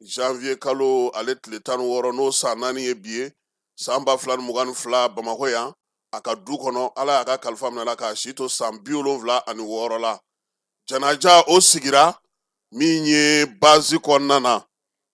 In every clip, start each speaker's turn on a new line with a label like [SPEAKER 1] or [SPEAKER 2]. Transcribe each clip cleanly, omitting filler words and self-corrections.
[SPEAKER 1] janvier kalo ale tile 16 n'o san 4 ye bi ye san 2022 Bamakɔ yan a ka du kɔnɔ Ala y'a ka kalifa minɛ k'a si to san 76 la janaja o sigira min ye base kɔnɔna na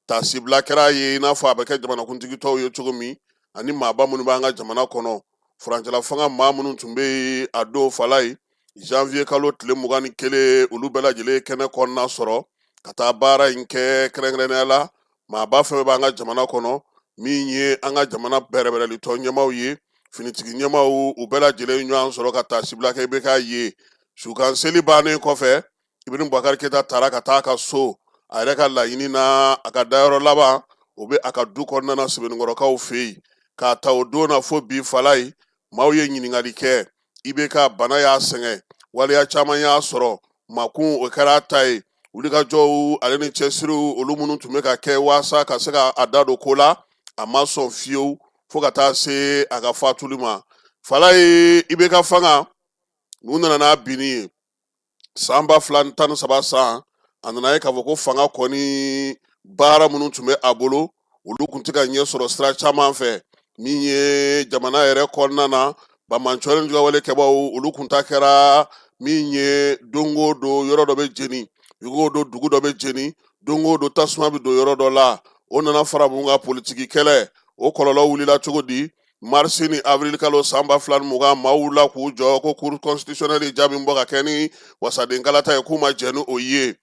[SPEAKER 1] tasibila kɛra ye i n'a fɔ a bɛ kɛ jamanakuntigi tɔw ye cogo min ani maaba minnu b'an ka jamana kɔnɔ furancɛla fanga maa minnu tun bɛ a don fala ye janvier kalo tile 21 olu bɛɛ lajɛlen kɛnɛ kɔnɔna sɔrɔ ka taa baara in kɛ kɛrɛnkɛrɛnnenya la maaba fɛn b'an ka jamana kɔnɔ min ye an ka jamana bɛrɛbɛrɛlitɔ ɲɛmaw ye finitigi ɲɛmaw u bɛɛ lajɛlen ɲɔgɔn sɔrɔ ka tasibila kɛ i bɛ k'a ye sukan seli bannen kɔfɛ Ibrim Boubacar Keïta taara ka taa a ka so a yɛrɛ ka laɲini na a ka dayɔrɔ laban o bɛ a ka du kɔnɔna na Sɛbɛnnikɔrɔkaw fɛ yen k'a ta o don na fo bi fala ye maaw ye ɲininkali kɛ i bɛ ka bana y'a sɛgɛn waleya caman y'a sɔrɔ makun o kɛra ta ye wulikajɔw ale ni cɛsiriw olu minnu tun bɛ ka kɛ waasa ka se ka a da don ko la a ma sɔn fiyewu fo ka taa se a ka fatuli ma fala ye i bɛ ka fanga n'u nana n'a binni ye san 2013 san a nana ye k'a fɔ ko fanga kɔni baara minnu tun bɛ a bolo olu tun tɛ ka ɲɛ sɔrɔ sira caman fɛ min ye jamana yɛrɛ kɔnɔna na bamancolen jugawale kɛbaw olu kun ta kɛra min ye don o don yɔrɔ dɔ bɛ jeni yugo don dugu dɔ bɛ jeni don o don tasuma bɛ don yɔrɔ dɔ la o nana fara mun ka politiki kɛlɛ o kɔlɔlɔ wulila cogo di mars ni avril kalo san 2020 maaw wulila k'u jɔ ko cour constitutionnelle jaabi bɔ ka kɛ ni wasaden kalata ye k'u ma jɛ ni o ye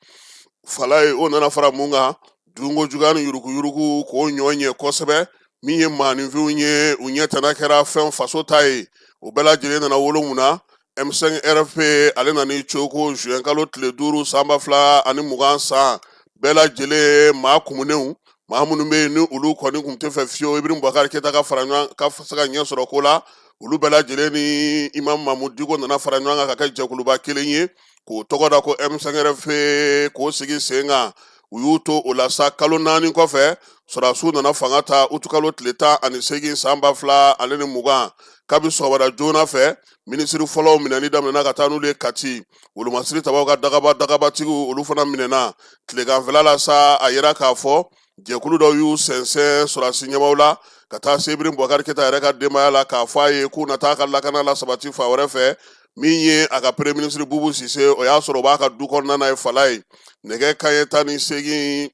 [SPEAKER 1] fala ye o nana fara mun kan dungo juguya ni yuruguyurugu k'o ɲɔ ɲɛ kosɛbɛ min ye maaninfinw ye u ɲɛtana kɛra fɛn faso ta ye o bɛɛ lajɛlen nana wolo mun na M5 RFP ale nani coko juin kalo tile 5 san 2020 san bɛɛ lajɛlen maa kumunenw maa minnu bɛ yen ni olu kɔni tun tɛ fɛ fiyewu Ibrim Boubacar Keïta ka fara ɲɔgɔn ka se ka ɲɛ sɔrɔ ko la olu bɛɛ lajɛlen ni Imam Mahmud Diko nana fara ɲɔgɔn kan ka kɛ jɛkuluba kelen ye k'o tɔgɔ da ko M5 RFP k'o sigi sen kan u y'u to o la sa kalo 4 kɔfɛ sɔrɔdasiw nana fanga ta utu kalo tile 18 san 2020 kabi sɔgɔmada joona fɛ minisiri fɔlɔw minɛni daminɛna ka taa n'olu ye Kati wolomasiri tabaw ka dagabatigiw olu fana minɛna tileganfɛla la sa a yera k'a fɔ jɛkulu dɔw y'u sɛnsɛn sɔrɔdasi ɲɛmaw la ka taa se Ibrim Boubacar Keïta yɛrɛ ka denbaya la k'a fɔ a ye k'u na taa ka lakana la sabati fa wɛrɛ fɛ min ye a ka premier ministre Boubou Cissé o y'a sɔrɔ o b'a ka du kɔnɔna na ye fala ye nɛgɛ kanɲɛ 18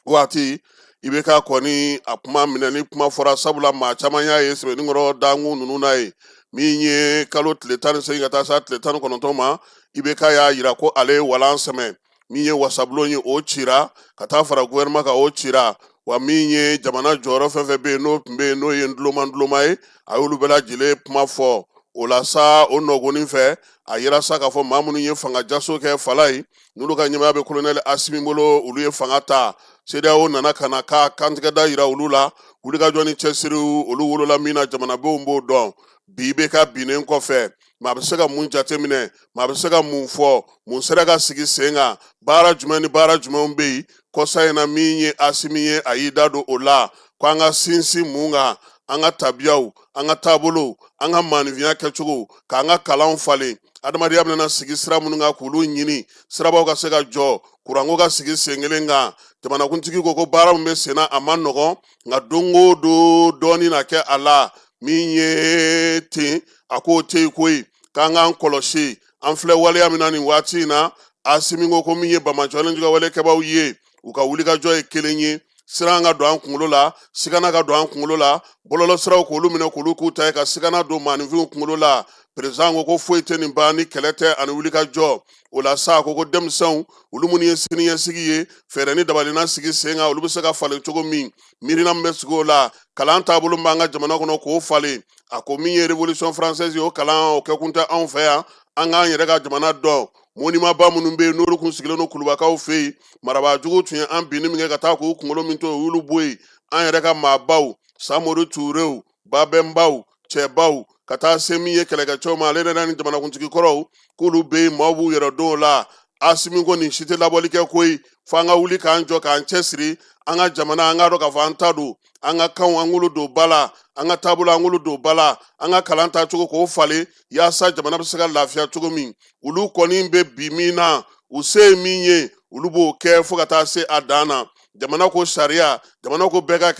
[SPEAKER 1] waati i bɛ ka kɔni a kuma minɛ ni kuma fɔra sabula maa caman y'a ye Sɛbɛnnikɔrɔ dankun ninnu na ye min ye kalo tile 18 ka taa se tile 19 ma i bɛ ka y'a jira ko ale ye walan sɛmɛ min ye wasabulon ye o cira ka taa fara gouvernement kan o cira wa min ye jamana jɔyɔrɔ fɛn fɛn bɛ yen n'o tun bɛ yen n'o ye nduloma ye a y'olu bɛɛ lajɛlen kuma fɔ o la sa o nɔgɔnin fɛ a yera sa k'a fɔ maa minnu ye fanga jaso kɛ fala ye n'olu ka ɲɛmaya bɛ colonel Asimi bolo olu ye fanga ta CEDEAO nana ka na k'a kantigɛda yira olu la wulikajɔ ni cɛsiriw olu wolola min na jamanadenw b'o dɔn bi bɛ ka binnen kɔfɛ maa bɛ se ka mun jateminɛ maa bɛ se ka mun fɔ mun sera ka sigi sen kan baara jumɛn ni baara jumɛnw bɛ yen kɔsa in na min ye Asimi ye a y'i da don o la ko an ka sinsin mun kan an ka tabiyaw an ka taabolow an ka maanifinya kɛcogo k'an ka kalanw falen adamadenya bɛna sigi sira minnu kan k'olu ɲini sirabaw ka se ka jɔ kuranko ka sigi sen kelen kan jamanakuntigi ko baara min bɛ sen na a ma nɔgɔn nka don o don dɔɔnin na kɛ a la min ye ten a k'o tɛ yen koyi k'an k'an kɔlɔsi an filɛ waleya min na nin waati in na Asimi ko min ye bamancolen jugawale kɛbaw ye u ka wulikajɔ ye kelen ye siran ka don an kunkolo la sigana ka don an kunkolo la bɔlɔlɔ siraw k'olu minɛ k'olu k'u ta ye ka sigana don maaninfinw kunkolo la président ko foyi tɛ nin ban ni kɛlɛ tɛ ani wulikajɔ o la sa ko denmisɛnw olu minnu ye siniɲɛsigi ye fɛɛrɛ ni dabalina sigi sen kan olu bɛ se ka falen cogo min miirina min bɛ sigi o la kalan taabolo min b'an ka jamana kɔnɔ k'o falen a ko min ye révolution française ye o kalan o kɛkun tɛ anw fɛ yan an k'an yɛrɛ ka jamana dɔn monument ba minnu bɛ yen n'olu kun sigilen don kulubakaw fɛ yen marabaajugu tun ye an binni min kɛ ka taa k'u kunkolo min to o y'olu bɔ yen an yɛrɛ ka maabaw Samori Turew Babɛnbaw cɛbaw ka taa se min ye kɛlɛkɛcɛw ma ale yɛrɛ ni jamanakuntigi kɔrɔw k'olu bɛ yen maaw b'u yɛrɛ don o la Asimi ko nin si tɛ labɔli kɛ koyi fo an ka wuli k'an jɔ k'an cɛsiri an ka jamana an k'a dɔn k'a fɔ an ta don an ka kanw an k'olu don ba la an ka taabolo an k'olu don ba la an ka kalan tacogo k'o falen yaasa jamana bɛ se ka lafiya cogo min olu kɔni bɛ bi min na u se ye min ye olu b'o kɛ fo ka taa se a dan na jamana ko sariya jamana ko bɛɛ ka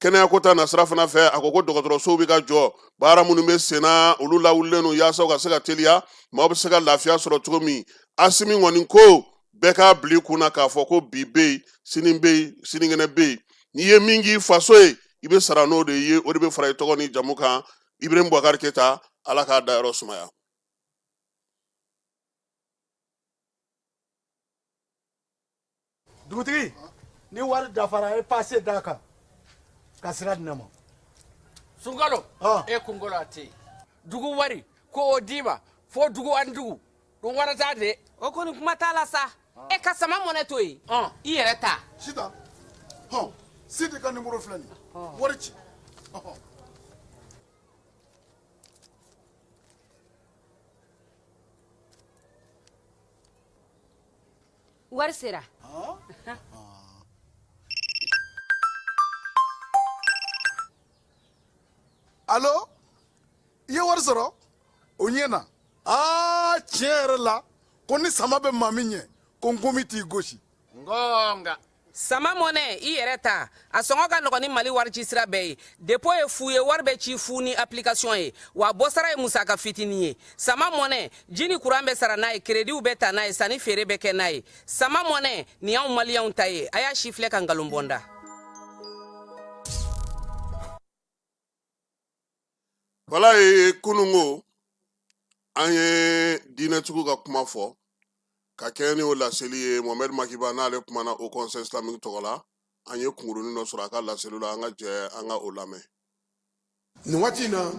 [SPEAKER 1] kɛnɛya ko ta nasira fana fɛ a ko dɔgɔtɔrɔsow bɛ ka jɔ baara minnu bɛ senna olu lawulilen don yaasa u ka se ka teliya maaw bɛ se ka lafiya sɔrɔ cogo min Asimi kɔni ko bɛɛ k'a bila i kunna k'a fɔ ko bi bɛ yen sini bɛ yen sinikɛnɛ bɛ yen n'i ye min k'i faso ye i bɛ sara n'o de ye o de bɛ fara i tɔgɔ ni jamu kan Ibrahim Boubacar Keita ala k'a dayɔrɔ sumaya.
[SPEAKER 2] Dugutigi ni wari dafara e passe d'a kan ka sira di ne ma.
[SPEAKER 3] Sunkalo e kunkolo ate dugu wari ko o d'i ma fo dugu ani dugu dun wara t'a de
[SPEAKER 4] o kɔni kuma t'a la sa e ka sama mɔnɛ to yen i yɛrɛ ta
[SPEAKER 2] Sita Sidi ka numéro filɛ nin wari ci
[SPEAKER 4] wari sera
[SPEAKER 2] Allo i ye wari sɔrɔ o ɲɛna tiɲɛ yɛrɛ la ko ni sama bɛ maa min ɲɛ ko n komi t'i gosi
[SPEAKER 3] ngonga
[SPEAKER 4] sama mɔnɛ i yɛrɛ ta a sɔngɔ ka nɔgɔn ni Mali wari ci sira bɛɛ ye dépôt ye fu ye wari bɛ ci fu ni application ye wa bɔ sara ye musaka fitinin ye sama mɔnɛ ji ni courant bɛ sara n'a ye crédit bɛ ta n'a ye sanni feere bɛ kɛ n'a ye sama mɔnɛ nin y'anw maliyɛnw ta ye a y'a si filɛ ka nkalon bɔnda.
[SPEAKER 1] Wala ye kunungo an ye diinɛtigiw ka kuma fɔ ka kɛ ni o laseli ye Mohamed Makiba n'ale kumana au conseil islamique tɔgɔ la an ye kungurunin dɔ sɔrɔ a ka laseli la an ka jɛ an ka o lamɛn.
[SPEAKER 5] Nin waati in na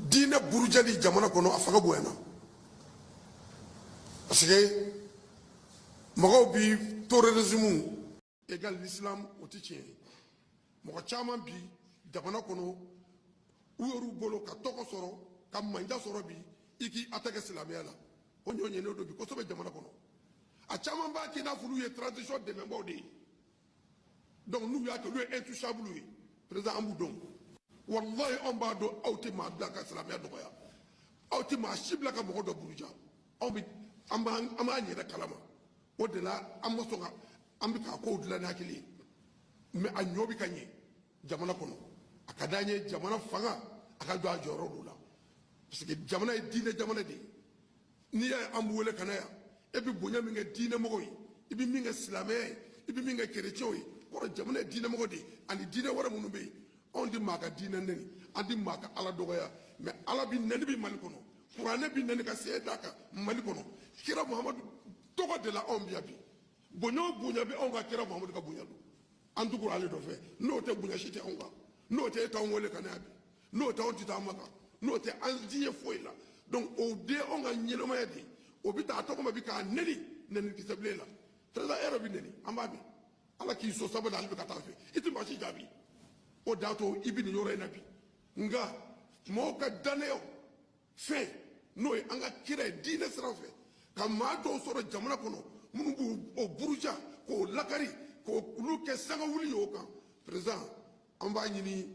[SPEAKER 5] diinɛ burujali jamana kɔnɔ a fanga bonyana parce que mɔgɔw bi terrorisme égal l'islam o tɛ tiɲɛ ye mɔgɔ caman bi jamana kɔnɔ u y'olu bolo ka tɔgɔ sɔrɔ ka manja sɔrɔ bi i k'i attaquer silamɛya la o ɲɔ ɲɛnen do bi kosɛbɛ jamana kɔnɔ a caman b'a k'i n'a fɔ olu ye transition dɛmɛbaaw de ye donc n'u y'a kɛ olu ye intouchable ye président an b'u dɔn wallahi anw b'a dɔn aw tɛ maa bila ka silamɛya dɔgɔya aw tɛ maa si bila ka mɔgɔ dɔ buruja an b'an yɛrɛ kalama o de la an ma sɔn ka an bɛ k'a kow dilan ni hakili ye mais a ɲɔ bɛ ka ɲɛ jamana kɔnɔ a ka d'an ye jamana fanga a ka jɔ a jɔyɔrɔ dɔ la parce que jamana ye diinɛ jamana de ye n'i y'a ye an b'u wele ka na yan e bɛ bonya min kɛ diinɛmɔgɔw ye i bɛ min kɛ silamɛya ye i bɛ min kɛ kerecɛnw ye kɔrɔ jamana ye diinɛmɔgɔ de ye ani diinɛ wɛrɛ minnu bɛ yen anw tɛ maa ka diinɛ nɛni an tɛ maa ka ala dɔgɔya mais ala bi nɛni bi Mali kɔnɔ kuranɛ bi nɛni ka se d'a kan Mali kɔnɔ kira Muhamadu tɔgɔ de la anw bi yan bi bonya o bonya bɛ anw ka kira Muhamadu ka bonya don an tugura ale dɔ fɛ n'o tɛ bonya si tɛ anw kan n'o tɛ e t'anw wele ka na yan bi n'o tɛ anw tɛ taa Maka n'o tɛ an diɲɛ foyi la donc o de anw ka ɲɛnamaya de o bɛ taa a tɔgɔ ma bi k'a nɛni kisɛ bilen la président e yɛrɛ bi nɛni an b'a mɛn ala k'i so sabu ale bɛ ka taa fɛ i tɛ maa si jaabi o de y'a to i bɛ nin yɔrɔ in na bi nka mɔgɔw ka danaya fɛn n'o ye an ka kira ye diinɛ sira fɛ ka maa dɔw sɔrɔ jamana kɔnɔ minnu b'o buruja k'o lakari k'olu kɛ sangawuli ye o kan président an b'a ɲini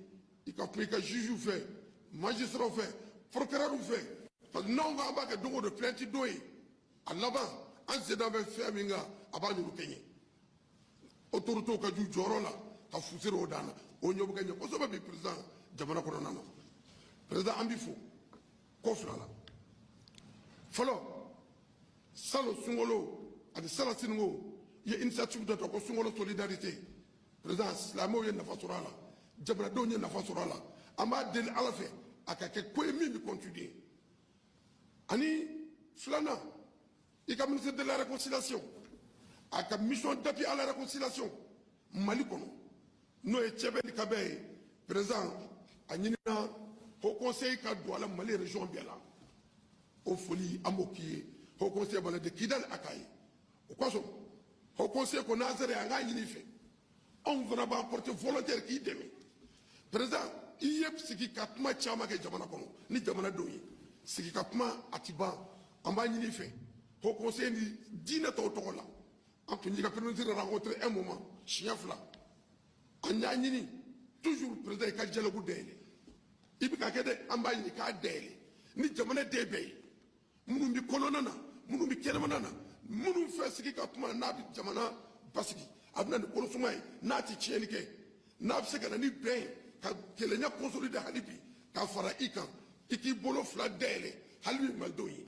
[SPEAKER 5] i ka kuma i ka juge fɛ magistrat fɛ procureur fɛ parce que n'anw k'an b'a kɛ don o don plainte don ye a laban an senna bɛ fɛn min kan a b'a ɲuru kɛ ɲɛ autorités ka ju jɔyɔrɔ la ka fusere o dan na o ɲɛ bɛ kɛ ɲɛ kosɛbɛ bi président jamana kɔnɔna na président an b'i fo ko fila la fɔlɔ salon sunkalo ani sala siniko i ye initiative dɔ ta ko sunkalo solidarité président silamɛw ye nafa sɔrɔ a la jamanadenw ye nafa sɔrɔ a la an b'a deli ala fɛ a ka kɛ ko ye min bɛ continuer ani filanan i ka ministère de la réconciliation a ka mission d'appui à la réconciliation Mali kɔnɔ n'o ye cɛbɛ ni kabɛ ye président a ɲinina haut conseil ka don a la Mali région bɛɛ la o foli an b'o k'i ye haut conseil b'a la de Kidal a k'a ye o kosɔn haut conseil ko n'a sera an k'a ɲini i fɛ anw fana b'an porter volontaire k'i dɛmɛ président i ye sigi ka kuma caman kɛ jamana kɔnɔ ni jamanadenw ye sigi ka kuma a ti ban an b'a ɲini i fɛ haut conseil ni diinɛ tɔw tɔgɔ la an tun y'i ka premier ministre rencontré un moment siɲɛ fila an y'a ɲini toujours président i ka dialogue dayɛlɛ i bɛ ka kɛ dɛ an b'a ɲini k'a dayɛlɛ ni jamana den bɛɛ ye minnu bɛ kɔnɔna na minnu bɛ kɛnɛmana na minnu fɛ sigi ka kuma n'a bɛ jamana basigi a bɛ na ni kɔnɔsuma ye n'a tɛ tiɲɛni kɛ n'a bɛ se ka na ni bɛn ye ka kɛlɛɲɛ consolide hali bi ka fara i kan i k'i bolo fila dayɛlɛ hali bi malidenw ye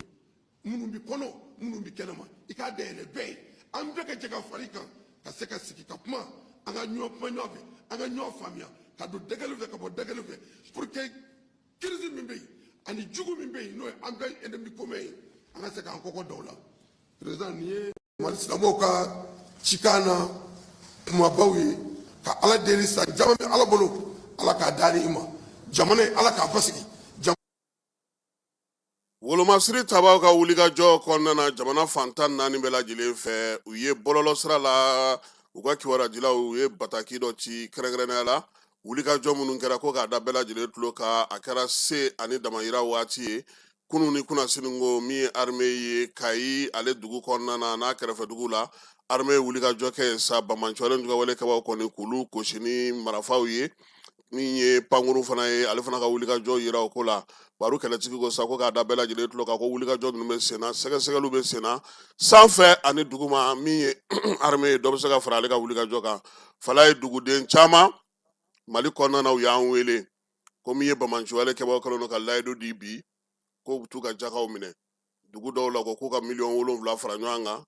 [SPEAKER 5] minnu bɛ kɔnɔ minnu bɛ kɛnɛma i k'a dayɛlɛ bɛɛ ye an bɛɛ ka jɛ ka fara i kan ka se ka sigi ka kuma an ka ɲɔgɔn kuma ɲɔgɔn fɛ an ka ɲɔgɔn faamuya ka don dɛgɛli fɛ ka bɔ dɛgɛli fɛ pour que crise min bɛ yen ani jugu min bɛ yen n'o ye an bɛɛ ennemi commun ye an ka se k'an kɔkɔ da o la président nin ye mali silamɛw ka cikan na kumabaw ye ka ala deli san jama bɛ ala bolo ala k'a daani i ma jamana ye ala k'a basigi
[SPEAKER 1] Wolomasiri tabaw ka wulikajɔ kɔnɔna na jamana fantan naani bɛɛ lajɛlen fɛ u ye bɔlɔlɔsira la u ka kibaruyajilaw u ye bataki dɔ ci kɛrɛnkɛrɛnnenya la wulikajɔ minnu kɛra ko k'a da bɛɛ lajɛlen tulo kan a kɛra se ani damayira waati ye kunun ni kunnasinigo min ye armée ye Kayi ale dugu kɔnɔna na n'a kɛrɛfɛ dugu la armée ye wulikajɔ kɛ sa bamancɔlen jugawale kɛbaw kɔni k'olu gosi ni marafaw ye min ye pankuru fana ye ale fana ka wulikajɔ yira o ko la baro kɛlɛtigi ko sa ko k'a da bɛɛ lajɛlen tulo kan ko wulikajɔ ninnu bɛ sen na sɛgɛsɛgɛliw bɛ sen na sanfɛ ani duguma min ye armée ye dɔ bɛ se ka fara ale ka wulikajɔ kan fala ye duguden caman mali kɔnɔna na u y'an wele ko min ye bamanciwale kɛbaw kɛlen don ka layidu di bi ko u t'u ka jakaw minɛ dugu dɔw la ko k'u ka $7,000,000 fara ɲɔgɔn kan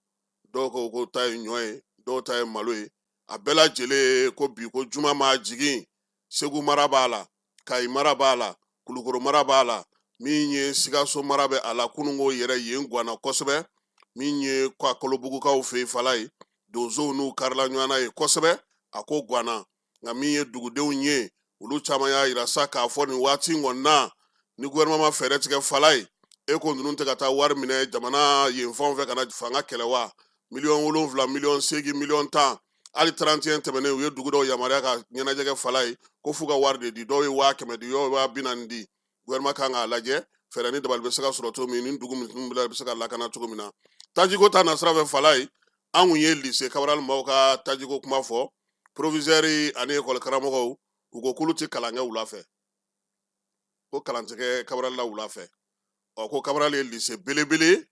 [SPEAKER 1] dɔw ko ko ta ye ɲɔ ye dɔw ta ye malo ye a bɛɛ lajɛlen ko bi ko juma ma jigin Segu mara b'a la Kayi mara b'a la Kulukoro mara b'a la min ye Sikaso mara bɛ a la kunungo yɛrɛ yen guwana kosɛbɛ min ye ka Kolobugukaw fɛ fala ye donsow n'u karila ɲɔgɔnna ye kosɛbɛ a ko guwana nka min ye dugudenw ye olu caman y'a yira sa k'a fɔ nin waati kɔnɔna ni gouvernement ma fɛɛrɛ tigɛ fala ye e ko ninnu tɛ ka taa wari minɛ jamana yen fanw fɛ ka na fanga kɛlɛ wa $7,000,000 $8,000,000 $10,000,000 hali 31 tɛmɛnen u ye dugu dɔw yamaruya ka ɲɛnajɛ kɛ fala ye ko f'u ka wari de di dɔw ye $100,000 di dɔw ye $40,000 di gouvernement kan k'a lajɛ fɛɛrɛ ni dabali bɛ se ka sɔrɔ cogo min ni dugu minnu bɛ se ka lakana cogo min na tajiko ta nasira fɛ fala ye an kun ye lycée Cabral maaw ka tajiko kuma fɔ proviseur ani école karamɔgɔw u ko k'olu tɛ kalan kɛ wula fɛ ko kalan tɛ kɛ Cabral la wula fɛ ko Cabral ye lycée belebele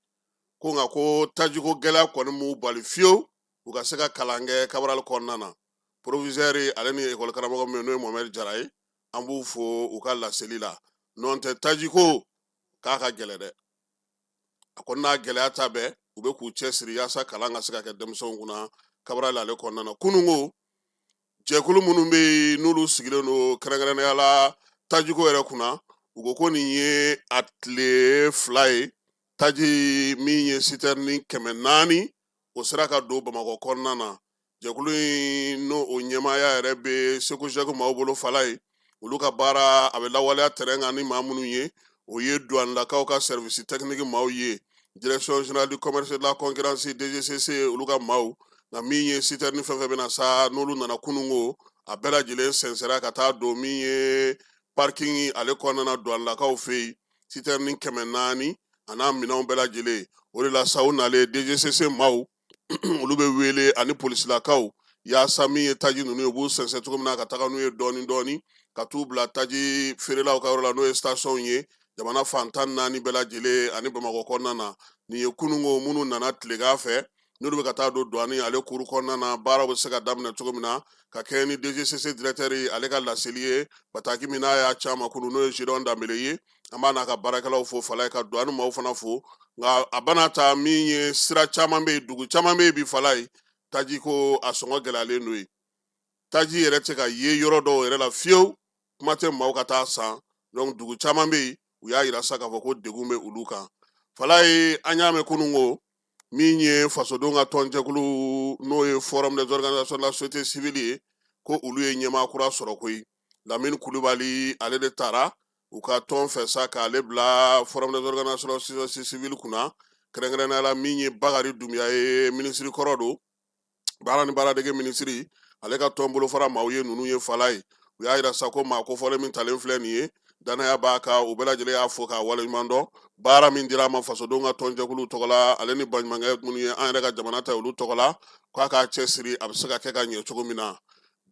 [SPEAKER 1] ko nka ko tajiko gɛlɛya kɔni m'u bali fiyewu u ka se ka kalan kɛ Cabral kɔnɔna na proviseur ale ni école karamɔgɔ min n'o ye Mohamed Jara ye an b'u fo u ka laseli la n'o tɛ tajiko k'a ka gɛlɛ dɛ a kɔni n'a gɛlɛya ta bɛɛ u bɛ k'u cɛsiri yaasa kalan ka se ka kɛ denmisɛnw kunna Cabral ale kɔnɔna na kunungo jɛkulu minnu bɛ yen n'olu sigilen don kɛrɛnkɛrɛnnenya la tajiko yɛrɛ kunna u ko nin ye a tile 2 ye taji min ye citerne 400 o sera ka don Bamakɔ kɔnɔna na jɛkulu in n'o ɲɛmaaya yɛrɛ bɛ Segu Jɛku maaw bolo fala ye olu ka baara a bɛ lawaleya terrain kan ni maa minnu ye o ye douanelakaw ka service technique maaw ye direction générale du commerce et de la concurrence DGCC olu ka maaw nka min ye citerne fɛn fɛn bɛ na sa n'olu nana kunungo a bɛɛ lajɛlen sɛnsɛnra ka taa don min ye parking ale kɔnɔna na douanelakaw fɛ yen citerne 400 a n'a minɛnw bɛɛ lajɛlen o de la sa u nalen DGCC maaw olu bɛ wele ani polisilakaw yaasa min ye taji ninnu ye u b'u sɛnsɛn cogo min na ka taga n'u ye dɔɔni dɔɔni ka t'u bila taji feerelaw ka yɔrɔ la n'o ye station ye jamana fantan naani bɛɛ lajɛlen ani Bamakɔ kɔnɔna na nin ye kunungo minnu nana tilegan fɛ n'olu bɛ ka taa don douane ale kuru kɔnɔna na baaraw bɛ se ka daminɛ cogo min na ka kɛ ni DGCC directeur ye ale ka laseli ye bataki min n'a y'a caman kunu n'o ye Gédéon Danbele ye an b'a n'a ka baarakɛlaw fo fala ye ka douane maaw fana fo nka a bana ta min ye sira caman bɛ yen dugu caman bɛ yen bi fala ye taji ko a sɔngɔ gɛlɛyalen n'o ye taji yɛrɛ tɛ ka ye yɔrɔ dɔw yɛrɛ la fiyewu kuma tɛ maaw ka taa san donc dugu caman bɛ yen u y'a yira sa k'a fɔ ko degun bɛ olu kan fala ye an y'a mɛn kunungo min ye fasodenw ka tɔnjɛkulu n'o ye forum des organisations de la société civile ye ko olu ye ɲɛmaa kura sɔrɔ koyi Lamini Kulubali ale de taara u ka tɔn fɛ sa k'ale bila forum des organisations de la société civile kunna kɛrɛnkɛrɛnnenya la min ye Bakari Dunbiya ye ministre kɔrɔ don baara ni baaradege ministre ale ka tɔn bolofara maaw ye ninnu ye fala ye u y'a yira sa ko maa kofɔlen min talen filɛ nin ye danaya b'a kan u bɛɛ lajɛlen y'a fɔ k'a waleɲuman dɔn baara min dira a ma fasodenw ka tɔnjɛkulu tɔgɔ la ale ni baɲumankɛ minnu ye an yɛrɛ ka jamana ta olu tɔgɔ la k'a k'a cɛsiri a bɛ se ka kɛ ka ɲɛ cogo min na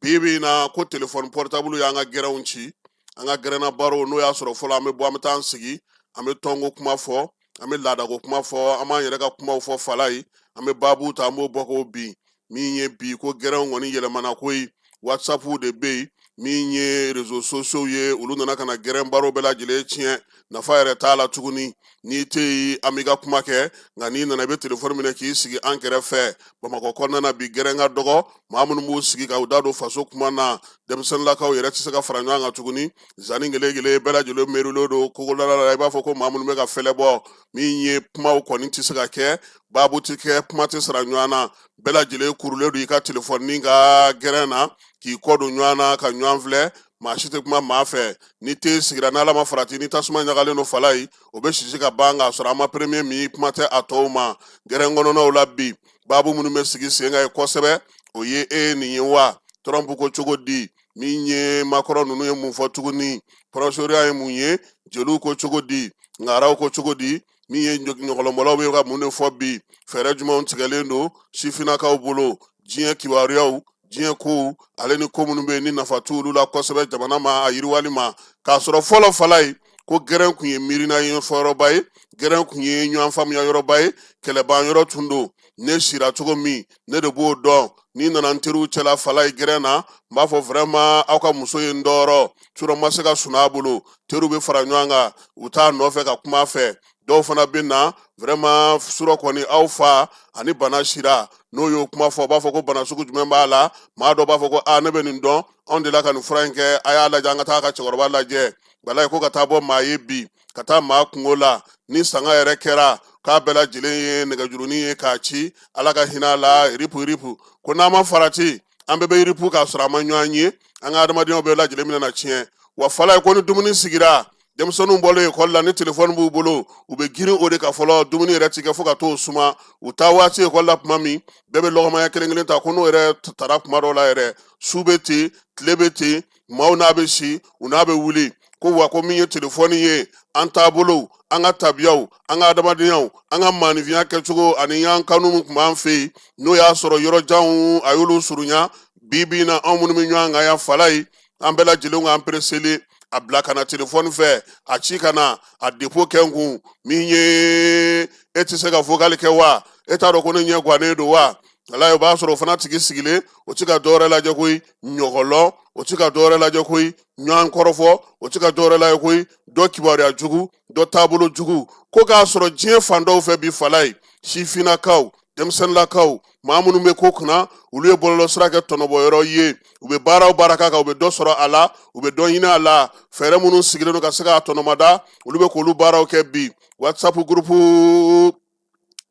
[SPEAKER 1] bi bi in na ko téléphone portable y'an ka gɛrɛnw ci an ka gɛrɛnna baaraw n'o y'a sɔrɔ fɔlɔ an bɛ bɔ an bɛ taa an sigi an bɛ tɔnko kuma fɔ an bɛ laadako kuma fɔ an b'an yɛrɛ ka kumaw fɔ fala ye an bɛ baabu ta an b'o bɔ k'o bin min ye bi ko gɛrɛn kɔni yɛlɛmana ko ye WhatsApp de bɛ yen min ye réseaux sociaux ye olu nana kana gɛrɛn baro bɛɛ lajɛlen tiɲɛ nafa yɛrɛ t'a la tuguni n'i tɛ yen an b'i ka kuma kɛ nka n'i nana i bɛ telefɔni minɛ k'i sigi an kɛrɛfɛ Bamakɔ kɔnɔna na bi gɛrɛn ka dɔgɔ maa minnu b'u sigi ka u da don faso kuma na denmisɛnninlakaw yɛrɛ tɛ se ka fara ɲɔgɔn kan tuguni zanni gele bɛɛ lajɛlen miirilen don kogola la i b'a fɔ ko maa minnu bɛ ka fɛlɛ bɔ min ye kumaw kɔni tɛ se ka kɛ baabu tɛ kɛ kuma tɛ sara ɲɔgɔn na bɛɛ lajɛlen kurulen don i ka telefɔni ka gɛrɛn na k'i kɔ don ɲɔgɔn na ka ɲɔgɔn filɛ maa si tɛ kuma maa fɛ ni tɛ sigira n'ala ma farati ni tasuma ɲagalen don fala ye o bɛ sisi ka ban k'a sɔrɔ an ma premier min kuma tɛ a tɔw ma gɛrɛn kɔnɔnaw la bi baabu minnu bɛ sigi sen kan ye kosɛbɛ o ye nin ye wa Trump ko cogo di min ye Macron ninnu ye mun fɔ tuguni Pretoria ye mun ye jeliw ko cogo di ngaraw ko cogo di min ye ɲɔgɔlɔnbɔlaw bɛ ka mun de fɔ bi fɛɛrɛ jumɛnw tigɛlen don sifinnakaw bolo diɲɛ kibaruyaw diɲɛ kow ale ni ko minnu bɛ yen ni nafa t'olu la kosɛbɛ jamana ma a yiriwali ma k'a sɔrɔ fɔlɔ fala ye ko gɛrɛn kun ye miirina ye fɔyɔrɔba ye gɛrɛn kun ye ɲɔgɔn faamuya yɔrɔba ye kɛlɛban yɔrɔ tun don ne sira cogo min ne de b'o dɔn n'i nana n teriw cɛla fala ye gɛrɛn na n b'a fɔ vraiment aw ka muso ye n dɔɔrɔ surɔ ma se ka suna a bolo teriw bɛ fara ɲɔgɔn kan u t'a nɔfɛ ka kuma fɛ dɔw fana bɛ na vraiment surɔ kɔni aw fa ani bana sira n'o y'o kuma fɔ u b'a fɔ ko bana sugu jumɛn b'a la maa dɔw b'a fɔ ko ne bɛ nin dɔn anw de la ka nin fura in kɛ a y'a lajɛ an ka taa ka cɛkɔrɔba lajɛ balaye ko ka taa bɔ maa ye bi ka taa maa kungo la ni sanga yɛrɛ kɛra k'a bɛɛ lajɛlen ye nɛgɛjurunin ye k'a ci ala ka hinɛ la ripu ko n'an ma farati an bɛɛ bɛ ripu k'a sɔrɔ an ma ɲɔgɔn ye an ka adamadenyaw bɛɛ lajɛlen minɛ na tiɲɛ wa fala ye ko ni dumuni sigira denmisɛnninw bɔlen ekɔli la ni telefɔni b'u bolo u bɛ girin o de ka fɔlɔ dumuni yɛrɛ ti kɛ fo ka t'o suma u taa waati ekɔli la tuma min bɛɛ bɛ lɔgɔmaya kelen ta ko n'o yɛrɛ tara kuma dɔw la yɛrɛ su bɛ ten tile bɛ ten maaw n'a bɛ si u n'a bɛ wuli ko wa ko min ye telefɔni ye an taabolow an ka tabiyaw an ka adamadenyaw an ka maanifinya kɛcogo ani y'an kanu min tun b'an fɛ yen n'o y'a sɔrɔ yɔrɔjanw a y'olu surunya bi na anw minnu bɛ ɲɔgɔn kan yan fala ye an bɛɛ lajɛlen k'an pereseli a bila kana telefɔni fɛ a ci kana a depo kɛ n kun min ye e tɛ se ka vokali kɛ wa e t'a dɔn ko ne ɲɛ gannen don wa ala o b'a sɔrɔ o fana tigi sigilen o ti ka dɔwɛrɛ lajɛ koyi ɲɔgɔlɔ o ti ka dɔwɛrɛ lajɛ koyi ɲɔgɔn kɔrɔfɔ o ti ka dɔwɛrɛ lajɛ koyi dɔ kibaruya jugu dɔ taabolo jugu ko k'a sɔrɔ diɲɛ fan dɔw fɛ bi fala ye sifinnakaw denmisɛnninlakaw maa minnu bɛ ko kunna olu ye bɔlɔlɔsira kɛ tɔnɔbɔyɔrɔ ye u bɛ baara o baara k'a kan u bɛ dɔ sɔrɔ a la u bɛ dɔ ɲini a la fɛɛrɛ minnu sigilen don ka se k'a tɔnɔmada olu bɛ k'olu baaraw kɛ bi WhatsApp groupe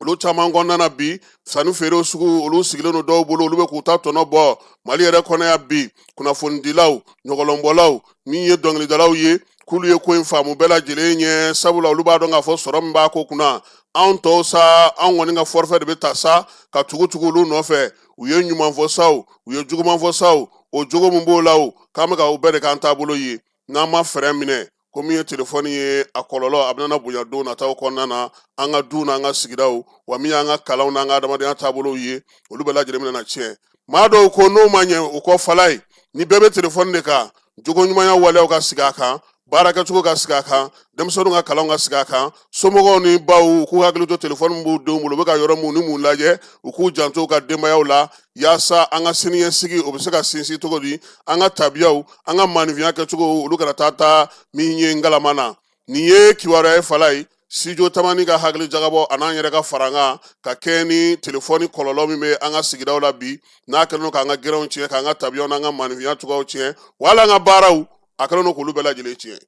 [SPEAKER 1] olu caman kɔnɔna na bi sanu feerew sugu olu sigilen don dɔw bolo olu bɛ k'u ta tɔnɔ bɔ mali yɛrɛ kɔnɔ yan bi kunnafonidilaw ɲɔgɔlɔnbɔlaw min ye dɔnkilidalaw ye k'olu ye ko in faamu bɛɛ lajɛlen ɲɛ sabula olu b'a dɔn k'a fɔ sɔrɔ min b'a ko kunna anw tɔw sa anw kɔni ka forfait de bɛ ta sa ka tugu olu nɔfɛ u ye ɲuman fɔ sa u ye juguman fɔ sa o jogo min b'o la o k'an bɛ ka o bɛɛ de k'an taabolo ye n'an ma fɛɛrɛ minɛ ko min ye telefɔni ye a kɔlɔlɔ a bɛna bonya don nataw kɔnɔna na an ka du n'an ka sigidaw wa min y'an ka kalanw n'an ka adamadenya taabolow ye olu bɛɛ lajɛlen bɛna tiɲɛ maa dɔw ko n'o ma ɲɛ u kɔ fala ye ni bɛɛ bɛ telefɔni de kan jogo ɲumanya waleyaw ka sigi a kan baara kɛcogo ka sigi a kan denmisɛnninw ka kalanw ka sigi a kan somɔgɔw ni baw k'u hakili to telefɔni b'u denw bolo u bɛ ka yɔrɔ mun ni mun lajɛ u k'u janto u ka denbayaw la yaasa an ka siniɲɛsigi o bɛ se ka sinsin cogo di an ka tabiyaw an ka maanifinya kɛcogo olu kana taa min ye ngalama na nin ye kibaruya ye fala ye studio tamani ka hakili jagabɔ a n'an yɛrɛ ka fara kan ka kɛ ni telefɔni kɔlɔlɔ min bɛ an ka sigidaw la bi n'a kɛlen don k'an ka gɛrɛnw tiɲɛ k'an ka tabiyaw n'an ka maanifinya cogoyaw tiɲɛ wala an ka baaraw a kɛlen don k'olu bɛɛ lajɛlen tiɲɛ.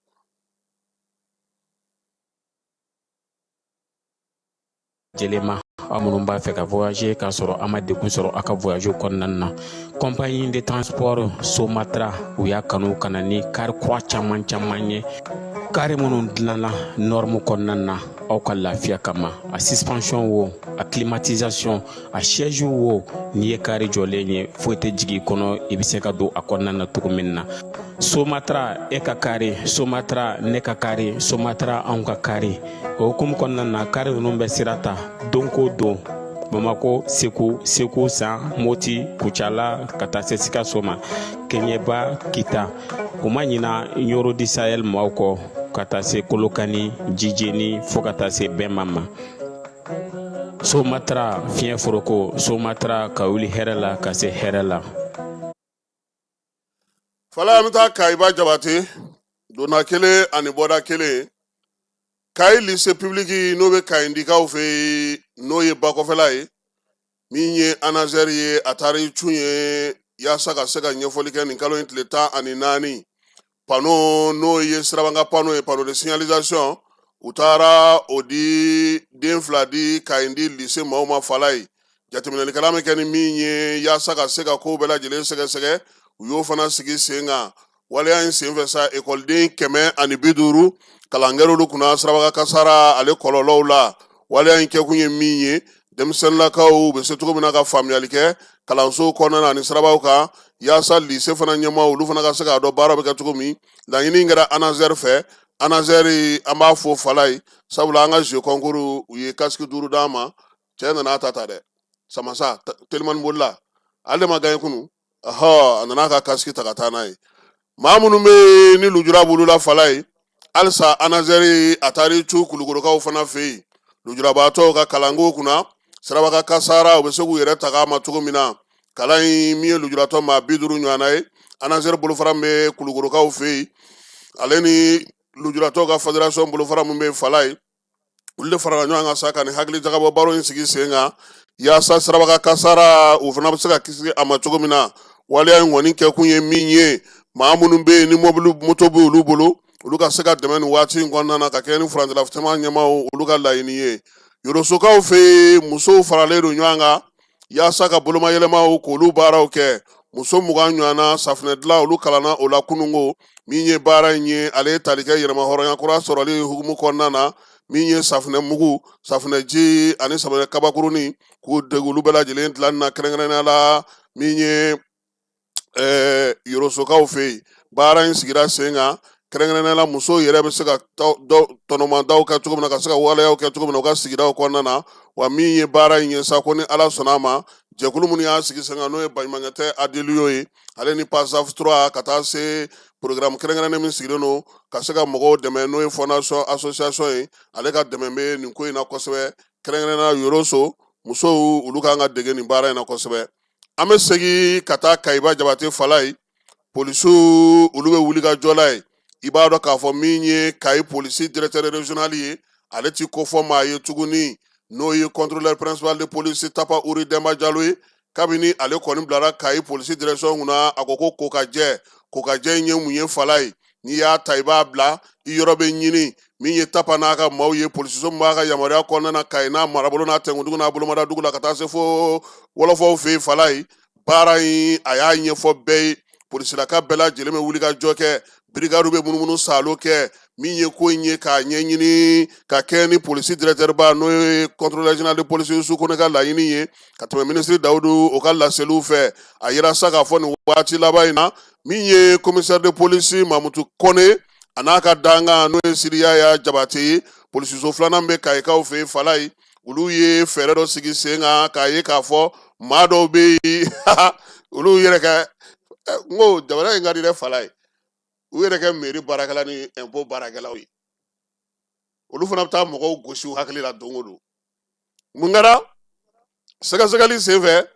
[SPEAKER 6] Jelema aw minnu b'a fɛ ka voyager k'a sɔrɔ a ma degun sɔrɔ a ka voyage kɔnɔna na compagnie de transport Somatra u y'a kanu ka na ni kari kura caman ye kari minnu dilanna norme kɔnɔna na aw ka lafiya kama a suspension wo a climatisation a siège wo n'i ye kari jɔlen ye foyi tɛ jigin kɔnɔ i bɛ se ka don a kɔnɔna na cogo min na Somatra e ka kari Somatra ne ka kari Somatra anw ka kari o hukumu kɔnɔna na kari ninnu bɛ sira ta don ko don Bamako Segu San Moti Kucala ka taa se Sikaso ma Keɲeba Kita o ma ɲina Yoro di Sahel maaw kɔ ka taa se Kolokani Jijeni fo ka taa se Bɛnma ma Sumatra fiɲɛ foroko Sumatra ka wuli hɛrɛ la ka se hɛrɛ la.
[SPEAKER 1] Fala amita Kaiba Jabate donna kelen ani bɔda kelen Kai lycée public n'o bɛ Kayi ndikaw fɛ n'o ye bakɔfɛla ye min ye Anazɛri ye a taara cun ye yaasa ka se ka ɲɛfɔli kɛ nin kalo in tile 14 pano n'o ye sirabanga pano ye pano de signalisation u taara o di den fila di Kayi ndi lycée maaw ma fala ye jateminɛlikɛla min kɛ ni min ye yaasa ka se ka kow bɛɛ lajɛlen sɛgɛsɛgɛ u y'o fana sigi sen kan waleya in sen fɛ sa ekɔliden 150 kalangɛrɛw kunna sirabaga kasara ale kɔlɔlɔw la waleya in kɛkun ye min ye denmisɛnninlakaw bɛ se cogo min na ka faamuyali kɛ kalanso kɔnɔna na ani sirabaw kan yaasa lycée fana ɲɛmaaw olu fana ka se k'a dɔn baara bɛ kɛ cogo min laɲini kɛra Anazɛri fɛ Anazɛri an b'a fɔ fala ye sabula an ka jeu concours u ye casque 5 d'an ma cɛ nana ta dɛ samasa telimani bolila ale ma gagné kunu a nana ka casque ta ka taa n'a ye maa minnu bɛ ni lujura b'olu la fala ye halisa Anazɛri a taara cu kulukorokaw fana fɛ yen lujurabaatɔw ka kalanko kunna sirabaga kasara u bɛ se k'u yɛrɛ ta k'a ma cogo min na kalan in min ye lujuratɔ maa 50 ɲɔgɔnna ye Anazɛri bolofara bɛ kulukorokaw fɛ yen ale ni lujuratɔw ka fédération bolofara min bɛ fala ye olu de farala ɲɔgɔn kan sa ka nin hakili jagabɔ baro in sigi sen kan yaasa sirabaga kasara u fana bɛ se ka kisi a ma cogo min na waleya in kɔni kɛkun ye min ye maa minnu bɛ yen ni moto bɛ olu bolo olu ka se ka dɛmɛ nin waati in kɔnɔna na ka kɛ ni furancɛla caman ɲɛmaaw olu ka laɲini ye yorosokaw fɛ musow faralen don ɲɔgɔn kan yaasa ka bolomayɛlɛmaw k'olu baaraw kɛ muso 20 ɲɔgɔnna safunɛ dilan olu kalanna o la kununko min ye baara in ye ale ye tali kɛ yɛlɛma hɔrɔnya kura sɔrɔli hukumu kɔnɔna na min ye safunɛ mugu safunɛ ji ani safunɛ kabakurunin k'u dege olu bɛɛ lajɛlen dilanni na kɛrɛnkɛrɛnnenya la min ye yorosokaw fɛ yen baara in sigira sen kan kɛrɛnkɛrɛnnenya la musow yɛrɛ bɛ se ka tɔnɔmandaw kɛ cogo min na ka se ka waleyaw kɛ cogo min na u ka sigidaw kɔnɔna na wa min ye baara in ye sa ko ni ala sɔnna a ma jɛkulu minnu y'a sigi sen kan n'o ye baɲumankɛ Adeliyo ye ale ni PASAF 3 ka taa se programme kɛrɛnkɛrɛnnen min sigilen don ka se ka mɔgɔw dɛmɛ n'o ye fondation association ye ale ka dɛmɛ bɛ nin ko in na kosɛbɛ kɛrɛnkɛrɛnnenya yoroso musow olu kan ka dege nin baara in na kosɛbɛ an bɛ segin ka taa Kayiba Jabate fala ye polisiw olu bɛ wuli ka jɔ la ye i b'a dɔn k'a fɔ min ye Kayi polisi directeur régional ye ale ti ko fɔ maa ye tuguni n'o ye contrôleur principal de police Tapa Uri Demba Jalo ye kabini ale kɔni bilara Kayi polisi direction kunna a ko ko ka jɛ in ye mun ye fala ye n'i y'a ta i b'a bila i yɔrɔ bɛ ɲini min ye Tapa n'a ka maaw ye polisiso min b'a ka yamaruya kɔnɔna na Kayi n'a marabolo n'a tɛnkudugu n'a bolomada dugu la ka taa se fo wɔlɔfɔw fɛ yen fala ye baara in a y'a ɲɛfɔ bɛɛ ye polisilaka bɛɛ lajɛlen bɛ wuli ka jɔ kɛ brigade bɛ munumunu salo kɛ min ye ko in ye k'a ɲɛɲini ka kɛ ni polisi directeur ba n'o ye contrôleur général de police Yusu Kone ka laɲini ye ka tɛmɛ ministre Dawudu o ka laseliw fɛ a yira sa k'a fɔ nin waati laban in na min ye commissaire de police Mamutu Kone a n'a ka danga n'o ye Siriyaya Jabate ye polisiso filanan bɛ Kayikaw fɛ fala ye olu ye fɛɛrɛ dɔ sigi sen kan k'a ye k'a fɔ maa dɔw bɛ yen olu yɛrɛ kɛ n ko jamana in ka di dɛ fala ye u yɛrɛ kɛ mairie baarakɛla ni impôt baarakɛlaw ye olu fana bɛ taa mɔgɔw gosi u hakili la don o don mun kɛra sɛgɛsɛgɛli sen fɛ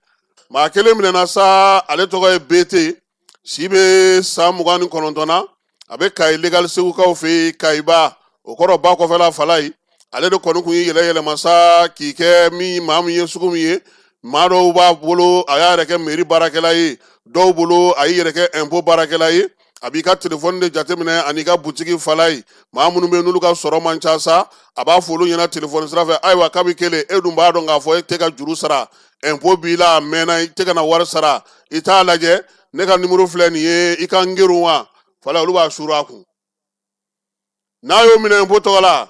[SPEAKER 1] maa kelen minɛna sa ale tɔgɔ ye BT si bɛ san 29 na a bɛ Kayi legal segukaw fɛ Kayiba o kɔrɔ ba kɔfɛla fala ye ale de kɔni kun ye yɛlɛyɛlɛma sa k'i kɛ maa min ye sugu min ye maa dɔw b'a bolo a y'a yɛrɛ kɛ mairie baarakɛla ye dɔw bolo a y'i yɛrɛ kɛ impôt baarakɛla ye a b'i ka téléphone de jateminɛ ani ka butigi fala ye maa minnu bɛ n'olu ka sɔrɔ man ca sa a b'a fɔ olu ɲɛna téléphone sira fɛ ayiwa kabi kelen e dun b'a dɔn k'a fɔ e tɛ ka juru sara impôt b'i la a mɛnna i tɛ ka na wari sara i t'a lajɛ ne ka numéro filɛ nin ye i ka n geren wa fala olu b'a suru a kun n'a y'o minɛ impôt tɔgɔ la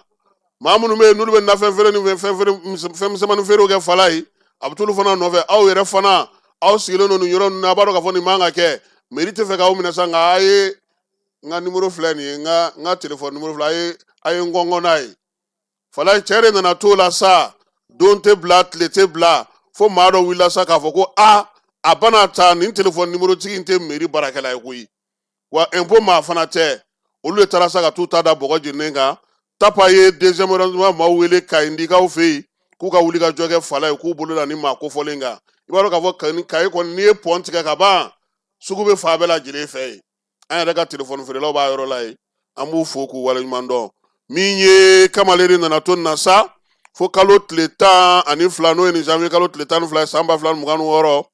[SPEAKER 1] maa minnu bɛ yen n'olu bɛ nafɛn feere ni fɛn misɛnmanin feerew kɛ fala ye a bɛ t'olu fana nɔfɛ aw yɛrɛ fana aw sigilen don nin yɔrɔ ninnu na a b'a dɔn k'a fɔ nin man ka kɛ mairie tɛ fɛ k'aw minɛ sa nka a ye n ka numéro filɛ nin ye n ka téléphone numéro filɛ a ye n gɔngɔn n'a ye fala cɛ de nana t'o la sa don tɛ bila tile tɛ bila fo maa dɔ wulila sa k'a fɔ ko a bana ta nin téléphone numéro tigi in tɛ mairie baarakɛla ye koyi wa impôt maa fana tɛ olu de taara sa ka t'u ta da bɔgɔ jeninen kan Tapa ye deuxième arrondissement maaw wele Kayi ndikaw fɛ yen k'u ka wuli ka jɔ kɛ fala ye k'u bolo la ni maa kofɔlen kan i b'a dɔn k'a fɔ kayi kɔni n'i ye pɔn tigɛ ka ban sugu bɛ fa bɛɛ lajɛlen fɛ yen an yɛrɛ ka telefɔni feerelaw b'a yɔrɔ la yen an b'u fo k'u waleɲuman dɔn min ye Kamalen nana to nin na sa fo kalo tile 12 n'o ye nin janvier kalo tile 12 ye san 2026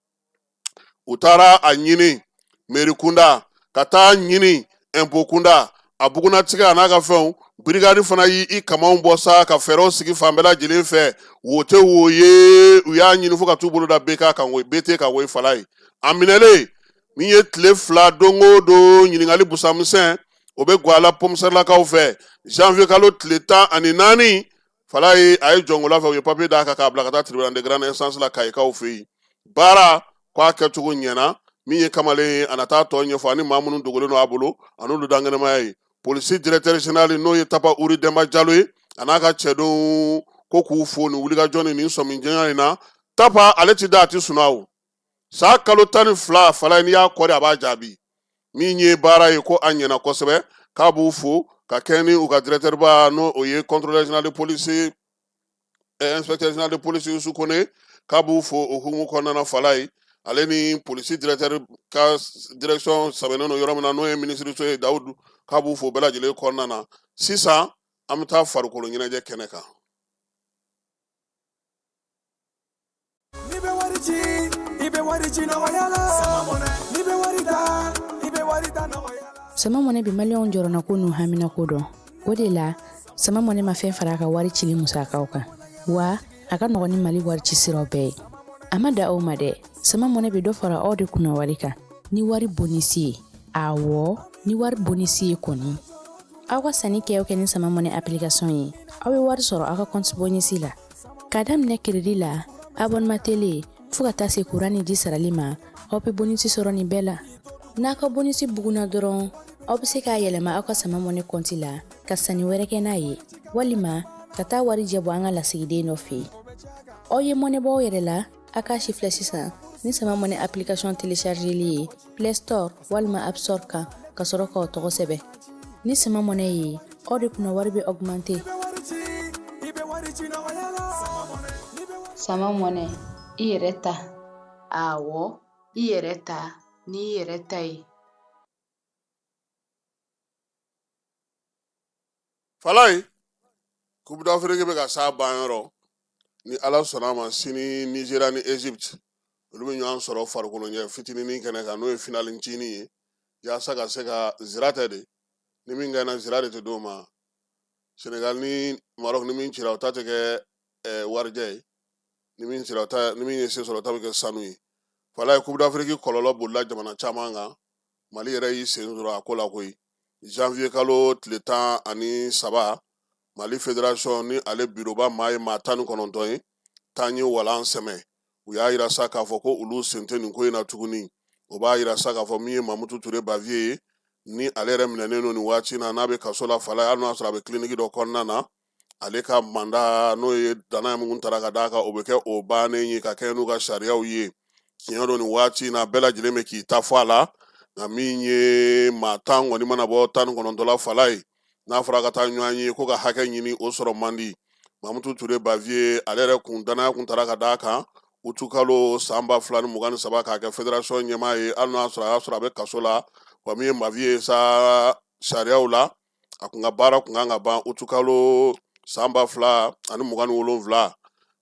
[SPEAKER 1] u taara a ɲini mairie kunda ka taa ɲini impôt kunda a bugunatigɛ a n'a ka fɛnw brigade fana y'i kamaw bɔ sa ka fɛɛrɛw sigi fan bɛɛ lajɛlen fɛ wo tɛ wo ye u y'a ɲini fo ka t'u bolo da BT ka wo fala ye a minɛlen min ye tile 2 don o don ɲininkali busamisɛn o bɛ Gwala pomsɛrlakaw fɛ janvier kalo tile 14 fala ye a ye jɔngola fɛ u ye papier d'a kan k'a bila ka taa tribunal de grande instance la Kayikaw fɛ yen baara k'a kɛcogo ɲɛna min ye Kamalen ye a na taa tɔ ɲɛfɔ ani maa minnu dogolen don a bolo an'olu danganamaya ye polisi directeur général n'o ye Tapa Uri Demba Jalo ye a n'a ka cɛdenw ko k'u fo nin wulikajɔ ni nin sɔminjɛnya in na Tapa ale ti da a ti suna o saa kalo 12 fala n'i y'a kɔri a b'a jaabi min ye baara ye ko a ɲɛna kosɛbɛ k'a b'u fo ka kɛ ni u ka directeur ba n'o o ye contrôleur général de police inspecteur général de police Yusu Kone k'a b'u fo o hukumu kɔnɔna na fala ye ale ni polisi directeur ka direction sɛbɛnnen don yɔrɔ min na n'o ye ministre so ye Dawudu k'a b'u fo bɛɛ lajɛlen kɔnɔna na sisan an bɛ taa farikolo ɲɛnajɛ kɛnɛ kan.
[SPEAKER 7] Sama mɔnɛ bi maliyɛnw jɔrɔna ko n'u hamina ko dɔn o de la sama mɔnɛ ma fɛn fara a ka wari cili musakaw kan wa a ka nɔgɔn ni Mali wari ci siraw bɛɛ ye a ma da aw ma dɛ sama mɔnɛ bi dɔ fara aw de kunna wari kan ni wari bonisi ye awɔ ni wari bonisi ye kɔni aw ka sanni kɛ ni sama mɔnɛ application ye aw bɛ wari sɔrɔ aw ka compte bonisi la ka daminɛ crédit la abonnement télé fo ka taa se courant ni ji sarali ma aw bɛ bonisi sɔrɔ nin bɛɛ la n'a ka bonisi buguna dɔrɔn aw bɛ se k'a yɛlɛma aw ka sama mɔnɛ compte la ka sanni wɛrɛ kɛ n'a ye walima ka taa wari jɛbɔ an ka lasigiden dɔ fɛ yen aw ye mɔnɛ bɔ aw yɛrɛ la a k'a si filɛ sisan ni sama mɔnɛ application téléchargeli ye Play Store walima App Store kan ka sɔrɔ k'aw tɔgɔ sɛbɛn ni sama mɔnɛ ye aw de kunna wari bɛ augmenter
[SPEAKER 8] sama mɔnɛ i yɛrɛ ta awɔ i yɛrɛ ta ni i yɛrɛ ta ye
[SPEAKER 1] fala ye Coupe d'Afrique bɛ ka s'a banyɔrɔ ni Ala sɔnna a ma sini Nigeria ni Egypte olu bɛ ɲɔgɔn sɔrɔ farikolo ɲɛ fitininin kɛnɛ kan n'o ye finalentinin ye yaasa ka se ka zira tɛ de ni min gagna zira de tɛ d'o ma Senegal ni Maroc ni min cira o ta tɛ kɛ warijɛ ye ni min ye se sɔrɔ o ta bɛ kɛ sanu ye fala ye Coupe d'Afrique kɔlɔlɔ bolila jamana caman kan Mali yɛrɛ y'i sen sɔrɔ a ko la koyi janvier kalo tile 13 Mali fédération ni ale bureauba maa ye maa 19 ye taa ye walan sɛmɛ u y'a yira sa k'a fɔ ko olu sen tɛ nin ko in na tuguni o b'a yira sa k'a fɔ min ye Mamutu Ture Bavier ye ni ale yɛrɛ minɛnen don nin waati na n'a bɛ kaso la fala ye hali n'a sɔrɔ a bɛ clinique dɔ kɔnɔna na ale ka mandat n'o ye danaya mun taara ka d'a kan o bɛ kɛ o bannen ye ka kɛ n'u ka sariyaw ye tiɲɛ don nin waati na bɛɛ lajɛlen bɛ k'i ta fɔ a la nka min ye maa 10 kɔni mana bɔ 19 la fala ye n'a fɔra ka taa ɲɔgɔn ye ko ka hakɛ ɲini o sɔrɔ man di Mamutu Ture Bavier ale yɛrɛ danaya kun taara ka d'a kan utu kalo san 2023 k'a kɛ fédération ɲɛmaa ye hali n'a sɔrɔ a y'a sɔrɔ a bɛ kaso la wa min ye Bavier ye sa sariyaw la a kun ka baara kun kan ka ban utu kalo san 2027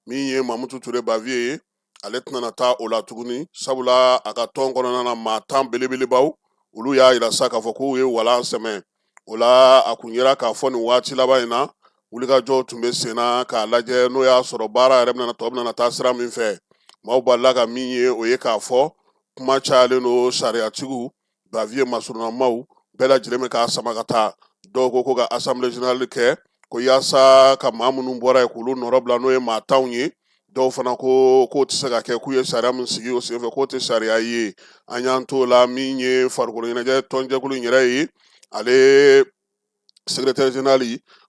[SPEAKER 1] min ye Mamutu Ture Bavier ye ale tɛna taa o la tuguni sabula a ka tɔn kɔnɔna na maa 10 belebelebaw olu y'a yira sa k'a fɔ k'u ye walan sɛmɛ o la a kun yera k'a fɔ nin waati laban in na wulikajɔw tun bɛ sen na k'a lajɛ n'o y'a sɔrɔ baara yɛrɛ bɛna taa sira min fɛ maaw b'a la ka min ye o ye k'a fɔ kuma cayalen don sariyatigiw Bavier masurunamaw bɛɛ lajɛlen bɛ k'a sama ka taa dɔw ko ka assemblée générale kɛ ko yaasa ka maa minnu bɔra ye k'olu nɔrɔ bila n'o ye maa 10 ye dɔw fana ko k'o tɛ se ka kɛ k'u ye sariya min sigi o senfɛ k'o tɛ sariya ye an y'an t'o la min ye farikolo ɲɛnajɛ tɔnjɛkulu in yɛrɛ ye ale secrétaire général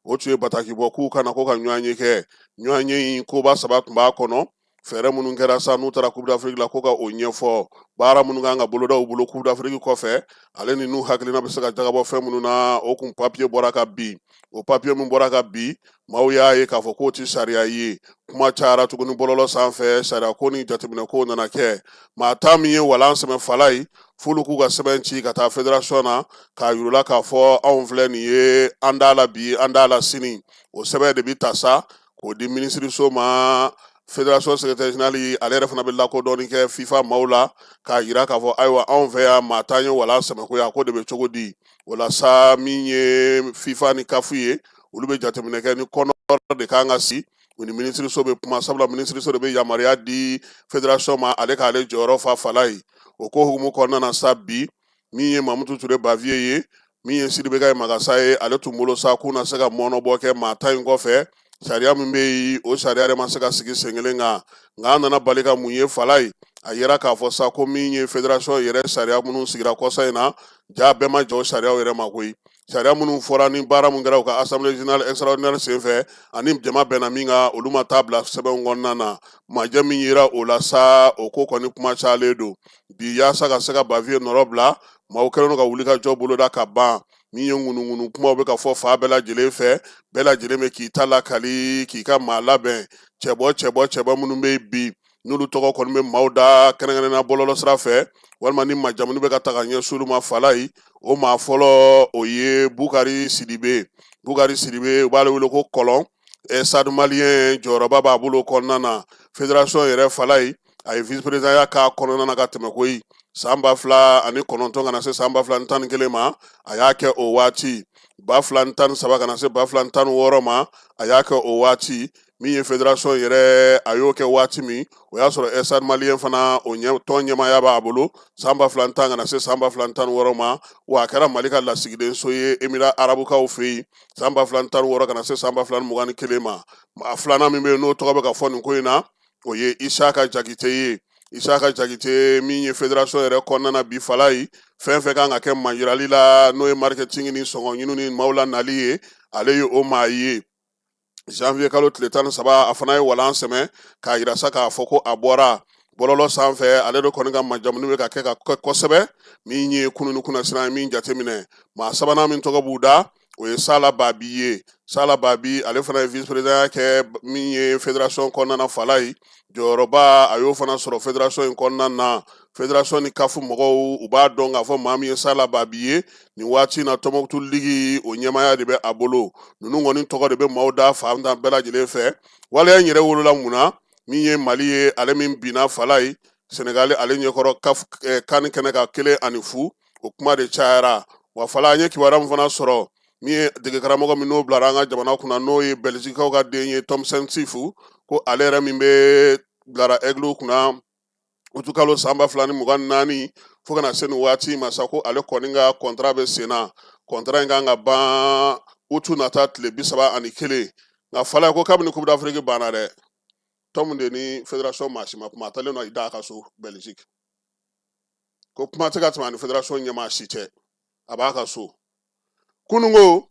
[SPEAKER 1] o tun ye bataki bɔ k'u kana ko ka ɲɔgɔn ye kɛ ɲɔgɔn ye in koba 3 tun b'a kɔnɔ fɛɛrɛ minnu kɛra sa n'u taara coupe d'Afrique la ko ka o ɲɛfɔ baara minnu kan ka boloda u bolo coupe d'Afrique kɔfɛ ale ni n'u hakilina bɛ se ka jagabɔ fɛn minnu na o kun papier bɔra ka bin o papier min bɔra ka bin maaw y'a ye k'a fɔ k'o ti sariya ye kuma cayara tuguni bɔlɔlɔ sanfɛ sariya ko ni jateminɛ ko nana kɛ maa ta min ye walan sɛmɛ fala ye f'olu k'u ka sɛbɛn ci ka taa fédération na k'a yirula k'a fɔ anw filɛ nin ye an d'a la bi an d'a la sini o sɛbɛn de bi ta sa k'o di minisiriso ma fédération secrétaire général ale yɛrɛ fana bɛ lakodɔnni kɛ FIFA maaw la k'a yira k'a fɔ ayiwa anw fɛ yan maa t'an ye walan sɛmɛko ye a ko de bɛ cogo di o la sa min ye FIFA ni CAF ye olu bɛ jateminɛ kɛ ni kɔnɔ de kan ka si u ni minisiriso bɛ kuma sabula minisiriso de bɛ yamaruya di fédération ma ale k'ale jɔyɔrɔ fa fala ye o ko hukumu kɔnɔna na sa bi min ye Mamutu Ture Baviye ye min ye Sidibé Magasa ye ale tun bolo sa k'u na se ka mɔnɔbɔ kɛ maa ta in kɔfɛ sariya min bɛ yen o sariya de ma se ka sigi sen kelen kan nka an nana bali ka mun ye fala ye a yera k'a fɔ sa ko min ye fédération yɛrɛ sariya minnu sigira kɔsa in na ja bɛɛ ma jɔ o sariyaw yɛrɛ ma koyi sariya minnu fɔra ni baara min kɛra u ka assemblée générale extraordinaire senfɛ ani jama bɛnna min kan olu ma taa bila sɛbɛn kɔnɔna na majɛ min yera o la sa o ko kɔni kuma cayalen don bi yaasa ka se ka Baviye nɔrɔ bila maaw kɛlen don ka wuli ka jɔ boloda ka ban min ye ŋunuŋunu kumaw bɛ ka fɔ fa bɛɛ lajɛlen fɛ bɛɛ lajɛlen bɛ k'i ta lakali k'i ka maa labɛn cɛbɔ minnu bɛ bi n'olu tɔgɔ kɔni bɛ maaw da kɛrɛnkɛrɛnna bɔlɔlɔ sira fɛ walima ni majamu bɛ ka ta ka ɲɛsin olu ma fala ye o maa fɔlɔ o ye Bukari Sidibe u b'ale wele ko kɔlɔn stade malien jɔyɔrɔba b'a bolo kɔnɔna na fédération yɛrɛ fala ye a ye vice président ya k'a kɔnɔna na ka tɛmɛ koyi san 2019 ka na se san 2011 ma a y'a kɛ o waati 2013 ka na se 2016 ma a y'a kɛ o waati min ye fédération yɛrɛ a y'o kɛ waati min o y'a sɔrɔ stade malien fana o tɔn ɲɛmaaya b'a bolo san 2010 ka na se san 2016 ma wa a kɛra Mali ka lasigiden so ye Émirats arabukaw fɛ yen san 2016 ka na se san 2021 ma a filanan min bɛ yen n'o tɔgɔ bɛ ka fɔ nin ko in na o ye Isaka Jakite ye Isaka Jakite min ye fédération yɛrɛ kɔnɔna na bi fala ye fɛn fɛn kan ka kɛ majirali la n'o ye marketing ni sɔngɔ ɲini ni maaw la nali ye ale ye o maa ye janvier kalo tile 13 a fana ye walan sɛmɛ k'a yira sa k'a fɔ ko a bɔra bɔlɔlɔ sanfɛ ale de kɔni ka majamuni bɛ ka kɛ ka kosɛbɛ min ye kunu ni kunnasira ye min jateminɛ maa sabanan min tɔgɔ b'u da o ye Sala Babi ye Sala Babi ale fana ye vice président kɛ min ye fédération kɔnɔna na fala ye jɔyɔrɔba a y'o fana sɔrɔ fédération in kɔnɔna na fédération ni CAF mɔgɔw u b'a dɔn k'a fɔ maa min ye Sala Babi ye nin waati na Tɔnbukutu ligi o ɲɛmaaya de bɛ a bolo ninnu kɔni tɔgɔ de bɛ maaw da fan bɛɛ lajɛlen fɛ waleya in yɛrɛ wolola mun na min ye Mali ye ale min binna fala ye Sénégal ale ɲɛkɔrɔ CAN kɛnɛ ka 1-0 o kuma de cayara wa fala an ye kibaruya min fana sɔrɔ min ye dege karamɔgɔ min n'o bilara an ka jamana kunna n'o ye Belgiquekaw ka den ye Thomsen Sifu ko ale yɛrɛ min bɛ bilara Aigle kunna utu kalo san 2024 fo kana se nin waati ma sa ko ale kɔni ka contrat bɛ sen na contrat in kan ka ban utu nata tile 31 nka fala ko kabini coupe d'Afrique banna dɛ tɔmu de ni fédération maa si ma kuma a talen nɔ i da ka so Belgique ko kuma tɛ ka tɛmɛ ani fédération ɲɛmaa si cɛ a b'a ka so kunungo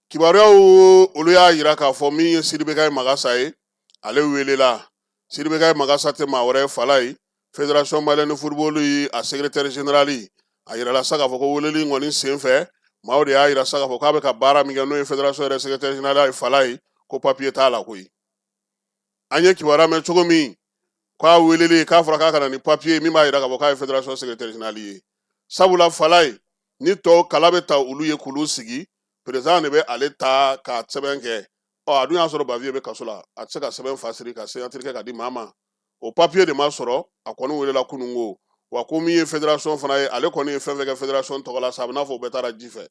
[SPEAKER 1] kibaruyaw olu y'a yira k'a fɔ min ye Sidibé Magasa ye ale welela Sidibé Magasa tɛ maa wɛrɛ fala ye fédération malienne de football yi a secrétaire général a yirala sa k'a fɔ ko weleli kɔni senfɛ maaw de y'a yira sa k'a fɔ k'a bɛ ka baara min kɛ n'o ye fédération yɛrɛ secrétaire général ye fala ye ko papier t'a la koyi an ye kibaruya mɛn cogo min k'a weleli k'a fɔra k'a ka na ni papier min b'a yira k'a fɔ k'a ye fédération secrétaire général ye sabula fala ye ni tɔw kala bɛ ta olu ye k'olu sigi président de bɛ ale ta k'a sɛbɛn kɛ a dun y'a sɔrɔ Baviye bɛ kaso la a tɛ se ka sɛbɛn fasiri ka signature kɛ ka di maa ma o papier de ma sɔrɔ a kɔni welela kunungo wa ko min ye fédération fana ye ale kɔni ye fɛn fɛn kɛ fédération tɔgɔ la sa a bɛ n'a fɔ o bɛɛ taara ji fɛ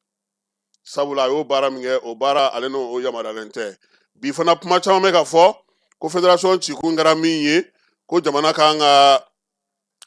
[SPEAKER 1] sabula a y'o baara min kɛ o baara ale n'o yamaruyalen tɛ bi fana kuma caman bɛ ka fɔ ko fédération cikun kɛra min ye ko jamana kan ka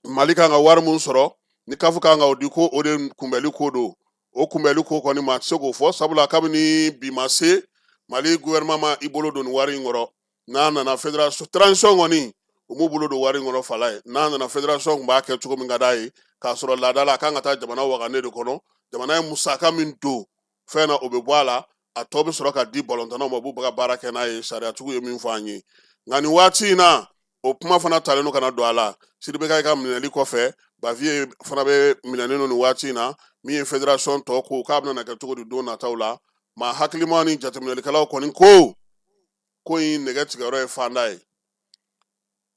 [SPEAKER 1] Mali kan ka wari mun sɔrɔ ni CAF kan ka o di ko o de kunbɛli ko don o kunbɛli ko kɔni maa tɛ se k'o fɔ sabula kabini bi ma se Mali gouvernement ma i bolo don nin wari in kɔrɔ n'a nana fédération transition kɔni u m'u bolo don wari in kɔrɔ fala ye n'a nana fédération tun b'a kɛ cogo min ka d'a ye k'a sɔrɔ laada la a kan ka taa jamana wagane de kɔnɔ jamana ye musaka min don fɛn na o bɛ bɔ a la a tɔ bɛ sɔrɔ ka di balontannaw ma u b'u ka baara kɛ n'a ye sariyatigiw ye min fɔ an ye nka nin waati in na o kuma fana talen no kana don a la Sidibé ka minɛli kɔfɛ Bavier fana bɛ minɛnen no nin waati na min ye fédération tɔ ko k'a bɛna kɛ cogo di don nataw la maa hakiliman ni jateminɛlikɛlaw kɔni ko in nɛgɛ tigɛyɔrɔ ye fanda ye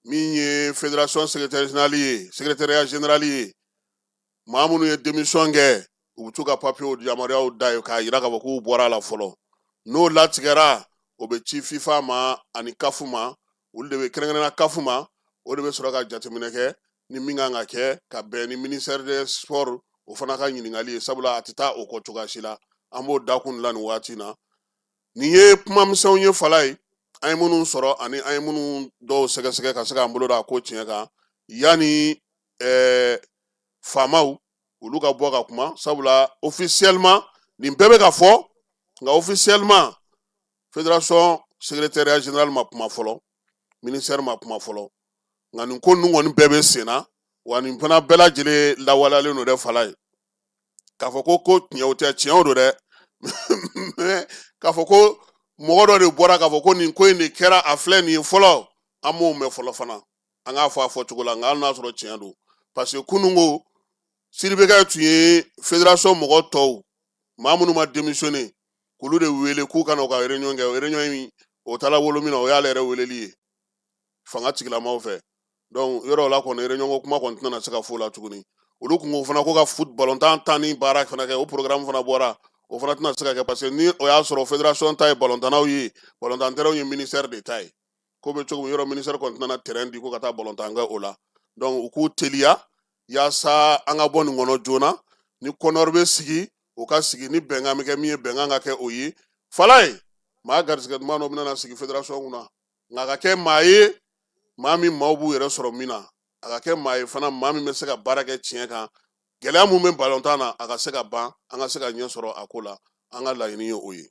[SPEAKER 1] min ye fédération secrétariat général ye maa minnu ye démission kɛ u bɛ t'u ka papiyew yamaruyaw da ye k'a jira k'a fɔ k'u bɔra a la fɔlɔ n'o latigɛra o bɛ ci FIFA ma ani CAF ma olu de bɛ kɛrɛnkɛrɛnnenya CAF ma o de bɛ sɔrɔ ka jateminɛ kɛ ni min kan ka kɛ ka bɛn ni ministère des sports o fana ka ɲininkali ye sabula a tɛ taa o kɔ cogoya si la an b'o dakun la nin waati na nin ye kuma misɛnw ye fala ye an ye minnu sɔrɔ ani an ye minnu dɔw sɛgɛsɛgɛ ka se k'an bolo da a ko tiɲɛ kan yanni faamaw olu ka bɔ ka kuma sabula officiellement nin bɛɛ bɛ ka fɔ nka officiellement fédération secrétariat général ma kuma fɔlɔ ministère ma kuma fɔlɔ nka nin ko ninnu kɔni bɛɛ bɛ sen na wa nin fana bɛɛ lajɛlen lawaleyalen don dɛ fala ye k'a fɔ ko tiɲɛw tɛ tiɲɛw don dɛ k'a fɔ ko mɔgɔ dɔ de bɔra k'a fɔ ko nin ko in de kɛra a filɛ nin ye fɔlɔ an m'o mɛn fɔlɔ fana an k'a fɔ a fɔcogo la nka hali n'a sɔrɔ tiɲɛ don parce que kununko Sidibé ka tun ye fédération mɔgɔ tɔw maa minnu ma démissionné k'olu de wele k'u kana u ka réunion kɛ o réunion in o taala wolo min na o y'ale yɛrɛ weleli ye fanga tigilamaw fɛ donc yɔrɔ la kɔni réunion ko kuma kɔni tɛna se ka fɔ o la tuguni olu kun ko fana ko ka foot ballontan tan ni baara fana kɛ o programme fana bɔra o fana tɛna se ka kɛ parce que ni o y'a sɔrɔ fédération ta ye ballontannaw ye ballontan terrainw ye ministère de ta ye ko bɛ cogo min yɔrɔ ministère kɔni tɛna terrain di ko ka taa ballontan kɛ o la donc u k'u teliya yaasa an ka bɔ nin kɔnɔ joona ni kɔnɔri bɛ sigi o ka sigi ni bɛnkan bɛ kɛ min ye bɛnkan ka kɛ o ye fala ye maa garisɛgɛ duman dɔ bɛna sigi fédération kunna nka a ka kɛ maa ye maa min maaw b'u yɛrɛ sɔrɔ min na a ka kɛ maa ye fana maa min bɛ se ka baara kɛ tiɲɛ kan gɛlɛya mun bɛ ballontan na a ka se ka ban an ka se ka ɲɛ sɔrɔ a ko la an ka laɲini ye o ye